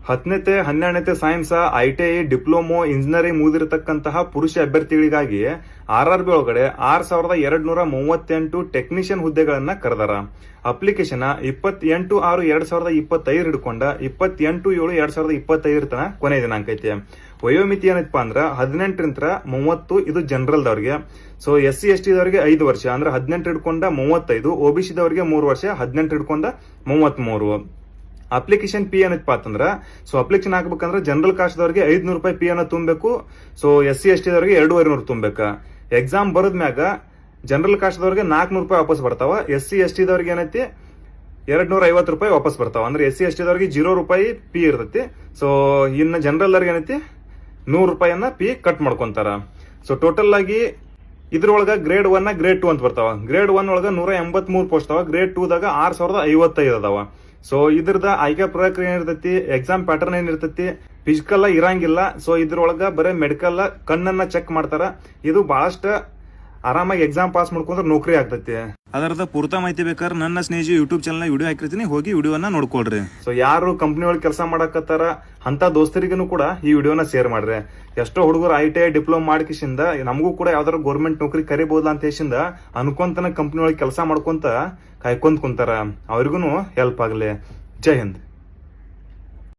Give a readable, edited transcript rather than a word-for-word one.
10ನೇ 12ನೇ science, ITI, diploma, engineering ಮುಗಿದಿರತಕ್ಕಂತಹ ಪುರುಷ ಅಭ್ಯರ್ಥಿಗಳಿಗಾಗಿ RRB ಒಳಗಡೆ 6238 technician ಹುದ್ದೆಗಳನ್ನ ಕರೆದಾರ. Application 28/6/2025 ಹಿಡ್ಕೊಂಡ 28/7/2025 ತನ ಕೊನೆ ದಿನಾಂಕ ಐತಿ. ವಯೋಮಿತಿ ಏನಪ್ಪ ಅಂದ್ರ 18ರಿಂದ 30. ಇದು ಜನರಲ್ ದವ್ರಿಗೆ. ಸೊ SC ST ದವರಿಗೆ 5 ವರ್ಷ ಅಂದ್ರೆ 18 ಹಿಡ್ಕೊಂಡ 35. OBC ದವರಿಗೆ 3 ವರ್ಷ 18 ಹಿಡ್ಕೊಂಡ 33. ಅಪ್ಲಿಕೇಶನ್ ಫೀ ಏನಪ್ಪಾ ಅಂತಂದ್ರ, ಸೊ ಅಪ್ಲಿಕೇಶನ್ ಹಾಕ್ಬೇಕಂದ್ರೆ ಜನರಲ್ ಕಾಸ್ಟ್ ದವರಿಗೆ 500 ರೂಪಾಯಿ ಫೀ ಅನ್ನ ತುಂಬಬೇಕು. ಸೊ SC ST ದವರಿಗೆ 2500 ತುಂಬಬೇಕ. ಎಕ್ಸಾಮ್ ಬರದ್ಮ್ಯಾಗ ಜನರಲ್ ಕಾಸ್ಟ್ ದವರಿಗೆ 400 ರೂಪಾಯಿ ವಾಪಸ್ ಬರ್ತಾವ. SC ST ದವರಿಗೆ ಏನೈತಿ 250 ರೂಪಾಯಿ ವಾಪಸ್ ಬರ್ತಾವ. ಅಂದ್ರೆ SC ST ದವರಿಗೆ 0 ರೂಪಾಯಿ ಫೀ ಇರ್ತೈತಿ. ಸೊ ಇನ್ನು ಜನರಲ್ ದವ್ರಿಗೆ ಏನೈತಿ 100 ರೂಪಾಯಿಯನ್ನ ಫೀ ಕಟ್ ಮಾಡ್ಕೊಂತಾರ. ಸೊ ಟೋಟಲ್ ಆಗಿ ಇದ್ರೊಳಗ ಗ್ರೇಡ್ 1 ಗ್ರೇಡ್ 2 ಅಂತ ಬರ್ತಾವ. ಗ್ರೇಡ್ 1 ಒಳಗ 183 ಪೋಸ್ಟ್ ಅದಾವ. ಗ್ರೇಡ್ 2 ದಾಗ 6055 ಅದಾವ. ಸೊ ಇದ್ರದ ಆಯ್ಕೆ ಪ್ರಕ್ರಿಯೆ ಏನಿರ್ತೈತಿ, ಎಕ್ಸಾಮ್ ಪ್ಯಾಟರ್ನ್ ಏನಿರ್ತೈತಿ, ಫಿಸಿಕಲ್ ಇರಂಗಿಲ್ಲ. ಸೊ ಇದ್ರೊಳಗ ಬರೀ ಮೆಡಿಕಲ್ ಕಣ್ಣನ್ನ ಚೆಕ್ ಮಾಡ್ತಾರ. ಇದು ಬಹಳಷ್ಟ ಆರಾಮಾಗಿ ಎಕ್ಸಾಮ್ ಪಾಸ್ ಮಾಡ್ಕೊಂಡ್ರೆ ನೌಕರಿ ಆಗ್ತೈತಿ. ಅದರದ ಪೂರ್ತ ಮಾಹಿತಿ ಬೇಕಾದ್ರೆ ನನ್ನ ಸ್ನೇಹಿ ಯೂಟ್ಯೂಬ್ ಚಾನಲ್ ವಿಡಿಯೋ ಹಾಕಿರ್ತೀನಿ, ಹೋಗಿ ವಿಡಿಯೋನ ನೋಡ್ಕೊಳ್ರಿ. ಸೊ ಯಾರು ಕಂಪ್ನಿ ಒಳಗೆ ಕೆಲಸ ಮಾಡಕತ್ತಾರ ಅಂತ ದೋಸ್ತರಿಗೂ ಕೂಡ ಈ ವಿಡಿಯೋನ ಶೇರ್ ಮಾಡ್ರಿ. ಎಷ್ಟೋ ಹುಡುಗರು ITI ಡಿಪ್ಲೊಮಾ ಮಾಡ್ಕಿಸಿಂದ ನಮಗೂ ಕೂಡ ಯಾವ್ದಾರು ಗೌರ್ಮೆಂಟ್ ನೌಕರಿ ಕರಿಬಹುದಾ ಅಂತ ಹೇಸಿಂದ ಅನ್ಕೊಂತನ ಕಂಪ್ನಿ ಒಳಗೆ ಕೆಲಸ ಮಾಡ್ಕೊಂತ ಕಾಯ್ಕೊಂತ ಕುಂತಾರ. ಅವ್ರಿಗೂ ಹೆಲ್ಪ್ ಆಗ್ಲಿ. ಜೈ ಹಿಂದ್.